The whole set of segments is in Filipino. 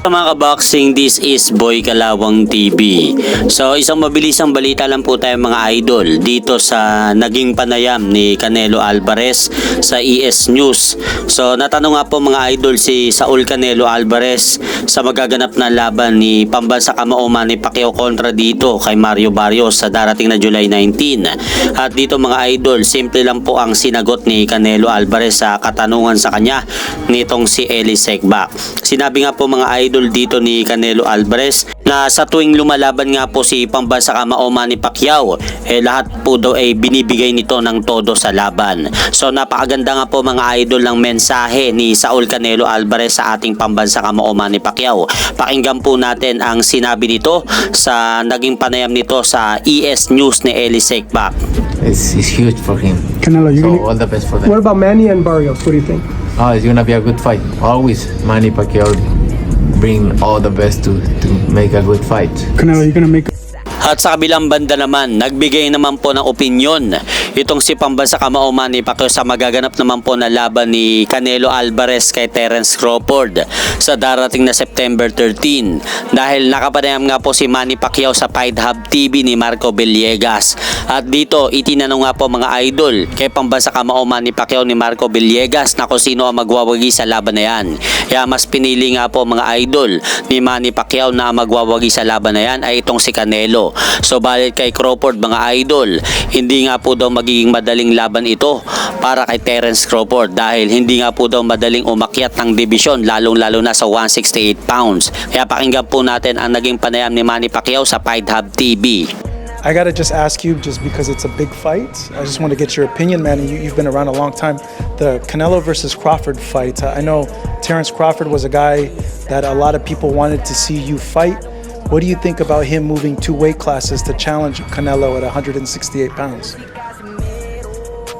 Mga kaboxing, this is Boy Kalawang TV. So isang mabilisang balita lang po tayo mga idol dito sa naging panayam ni Canelo Alvarez sa ES News. So natanong nga po mga idol si Saul Canelo Alvarez sa magaganap na laban ni pambansa kamao Manny Pacquiao kontra dito kay Mario Barrios sa darating na July 19. At dito mga idol, simple lang po ang sinagot ni Canelo Alvarez sa katanungan sa kanya nitong si Eli Sekbak. Sinabi nga po mga idol dito ni Canelo Alvarez na sa tuwing lumalaban nga po si pambansa kamao Manny Pacquiao, lahat po daw ay binibigay nito ng todo sa laban. So napakaganda nga po mga idol ng mensahe ni Saul Canelo Alvarez sa ating pambansa kamao Manny Pacquiao. Pakinggan po natin ang sinabi nito sa naging panayam nito sa ES News ni Eli Sekbak. It's huge for him. Canelo, So all the best for them. what about Manny and Barrios? What do you think? Oh, it's gonna be a good fight. Always Manny Pacquiao bring all the best to make a good fight. Canelo, you're gonna make. At sa kabilang banda naman, nagbigay naman po ng opinyon itong si pambansa kamao Manny Pacquiao sa magaganap naman po na laban ni Canelo Alvarez kay Terence Crawford sa darating na September 13. Dahil nakapanayam nga po si Manny Pacquiao sa Fight Hub TV ni Marco Villegas. At dito, itinanong nga po mga idol kay pambansa kamao Manny Pacquiao ni Marco Villegas na kung sino ang magwawagi sa laban na yan. Kaya mas pinili nga po mga idol ni Manny Pacquiao na magwawagi sa laban na yan ay itong si Canelo. So balit kay Crawford mga idol, hindi nga po daw magiging madaling laban ito para kay Terence Crawford dahil hindi nga po daw madaling umakyat ng dibisyon lalong-lalo na sa 168 pounds. Kaya pakinggan po natin ang naging panayam ni Manny Pacquiao sa Fight Hub TV. I gotta just ask you, just because it's a big fight, I just want to get your opinion, man. You've been around a long time. The Canelo versus Crawford fight. I know Terence Crawford was a guy that a lot of people wanted to see you fight. What do you think about him moving 2 weight classes to challenge Canelo at 168 pounds?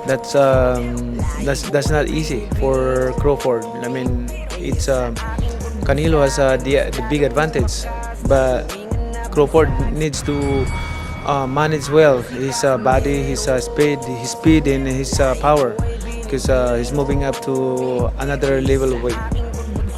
That's not easy for Crawford. I mean, it's Canelo has the big advantage, but Crawford needs to manage well his body, his speed, and his power, because he's moving up to another level of weight.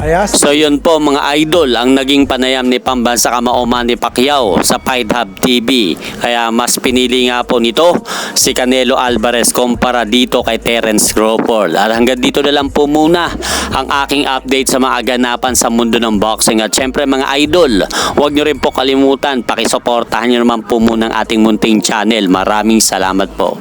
I asked. So yun po mga idol ang naging panayam ni pambansa kamao Manny Pacquiao sa Fight Hub TV. Kaya mas pinili nga po nito si Canelo Alvarez kumpara dito kay Terence Crawford. At hanggang dito na lang po muna ang aking update sa mga ganapan sa mundo ng boxing. At syempre mga idol, huwag nyo rin po kalimutan, pakisuportahan nyo naman po muna ang ating munting channel. Maraming salamat po.